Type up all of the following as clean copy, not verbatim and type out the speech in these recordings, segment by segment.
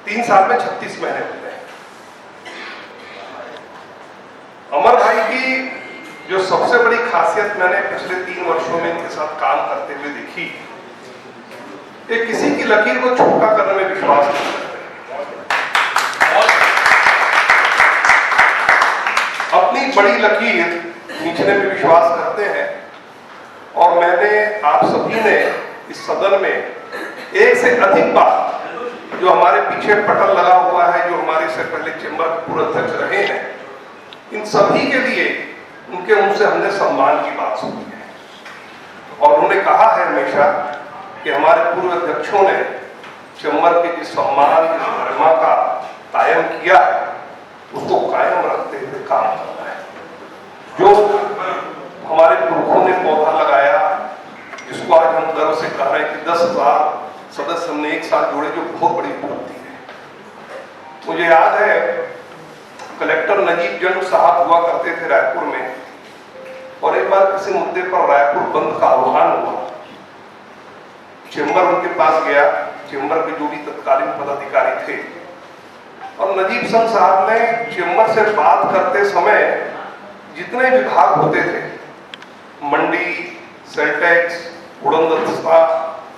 3 साल में 36 महीने हो गए। अमर भाई की जो सबसे बड़ी खासियत मैंने पिछले 3 वर्षों में इनके साथ काम करते हुए देखी, ये किसी की लकीर को छोटा करने में विश्वास नहीं करते, अपनी बड़ी लकीर खींचने में विश्वास करते हैं। और मैंने, आप सभी ने इस सदन में एक से अधिक बार जो हमारे पीछे पटल लगा हुआ है, जो हमारे से पहले चेंबर के पूर्व अध्यक्ष रहे हैं, इन सभी के लिए उनके मुंह से हमने सम्मान की बात सुनी है। और उन्होंने कहा है हमेशा कि हमारे पूर्व अध्यक्षों ने चेंबर के जिस सम्मान, जिस गरिमा का कायम किया है, उसको कायम रखते हुए काम करना है। जो हमारे पुरखों ने पौधा लगाया, जिसको आज हम गर्व से कह रहे हैं कि 10,000 सदस्य हमने एक साथ जोड़े, जो बहुत बड़ी उपलब्धि है। मुझे याद है कलेक्टर नजीब जंग साहब हुआ करते थे रायपुर में, और एक बार किसी मुद्दे पर रायपुर बंद का आह्वान हुआ, चेंबर उनके पास गया, चेंबर के जो भी तत्कालीन पदाधिकारी थे, और नजीब संघ साहब ने चेंबर से बात करते समय जितने विभाग होते थे, मंडी, सेल टैक्स, उड़न दस्ता,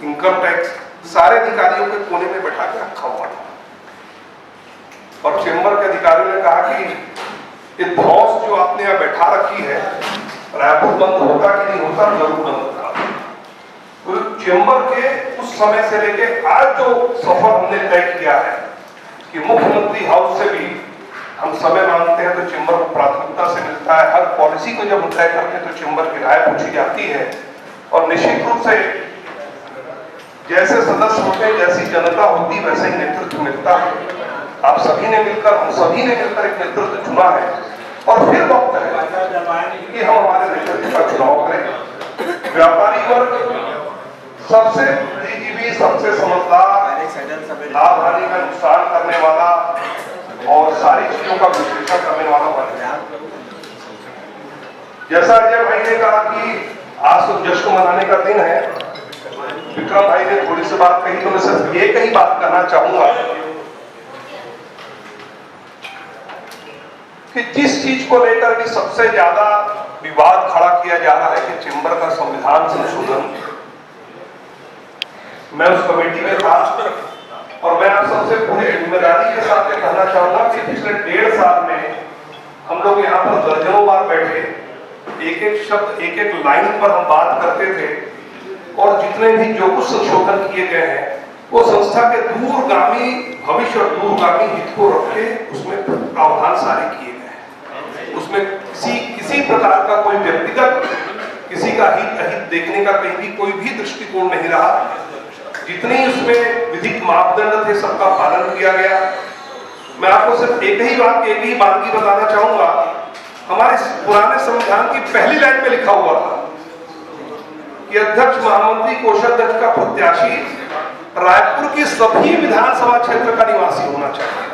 इनकम टैक्स, सारे अधिकारियों के कोने में बैठा के रखा हुआ था। और चेंबर के अधिकारियों ने कहा कि ये धौस जो आपने यहाँ बैठा रखी है, रायपुर बंद होता कि नहीं होता, जरूर बंद होता। तो चेंबर के उस समय से लेके आज जो सफर हमने तय किया है कि मुख्यमंत्री हाउस से भी हम समय मांगते हैं तो चेंबर को प्राथमिकता से मिलता है। हर पॉलिसी को जब हम तय करते हैं तो चेंबर की राय पूछी जाती है, और निश्चित रूप से जैसे सदस्य होते हैं, जैसी जनता होती, वैसे ही नेतृत्व मिलता है। आप सभी ने मिलकर, हम सभी ने मिलकर एक नेतृत्व चुना है, और फिर वक्त है कि हम हमारे नेतृत्व का चुनाव करें। व्यापारी वर्ग सबसे बुद्धिजीवी, सबसे समझदार, लाभ हानि का नुकसान करने वाला और सारी चीजों का विश्लेषण करने वाला बन गया। जैसा अजय भाई ने कहा कि आज तो जश्न मनाने का दिन है, विक्रम भाई ने थोड़ी सी बात कही, तो मैं सिर्फ एक ही बात कहना चाहूंगा कि जिस चीज को लेकर भी सबसे ज्यादा विवाद खड़ा किया जा रहा है कि चेंबर का संविधान संशोधन, मैं उस कमेटी में था, और मैं आप सबसे पूरी जिम्मेदारी के साथ कहना चाहूंगा कि पिछले 1.5 साल में हम लोग यहाँ पर दर्जनों बार बैठे, एक एक शब्द, एक एक लाइन पर हम बात करते थे, और जितने भी जो कुछ संशोधन किए गए हैं वो संस्था के दूरगामी भविष्य और दूरगामी हित को रख के उसमें प्रावधान सारे किए गए हैं। उसमें किसी प्रकार का कोई व्यक्तिगत, किसी का हित अहित देखने का कहीं भी कोई भी दृष्टिकोण नहीं रहा। जितनी उसमें विधिक मापदंड थे सबका पालन किया गया। मैं आपको सिर्फ एक ही बात बताना चाहूंगा, हमारे पुराने संविधान की पहली लाइन में लिखा हुआ था कि अध्यक्ष, महामंत्री, कोषाध्यक्ष का प्रत्याशी रायपुर की सभी विधानसभा क्षेत्र का निवासी होना चाहिए।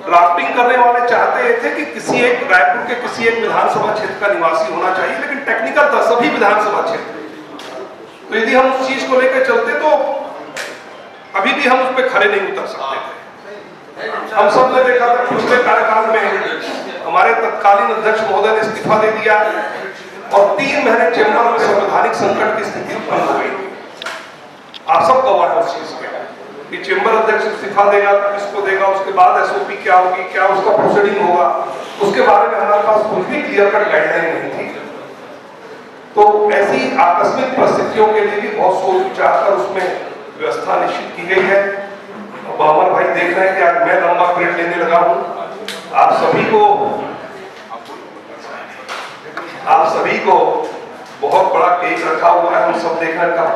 ड्राफ्टिंग करने वाले चाहते थे कि किसी एक रायपुर के किसी एक विधानसभा क्षेत्र का निवासी होना चाहिए, लेकिन टेक्निकल था सभी विधानसभा क्षेत्र। तो यदि हम उस चीज को लेकर चलते तो अभी भी हम उस पर खड़े नहीं उतर सकते थे। हम सब ने देखा था पिछले कार्यकाल में हमारे तत्कालीन अध्यक्ष महोदय ने इस्तीफा दे दिया, और 3 महीने चेंबर में संवैधानिक संकट की स्थिति उत्पन्न हो गई। आप सब गवाह हैं उस चीज के कि चेंबर अध्यक्ष इस्तीफा देगा तो किसको देगा, उसके बाद एसओपी क्या होगी, क्या उसका प्रोसीडिंग होगा, उसके बारे में हमारे पास कुछ भी क्लियर कट गाइडलाइन नहीं थी। तो ऐसी आकस्मिक परिस्थितियों के लिए भी बहुत सोच विचार कर उसमें व्यवस्था निश्चित की गई है। अब अमर भाई देख रहे हैं कि आज मैं लंबा पीरियड लेने लगा हूं। आप सभी को बहुत बड़ा केक रखा हुआ है, हम सब देखना कब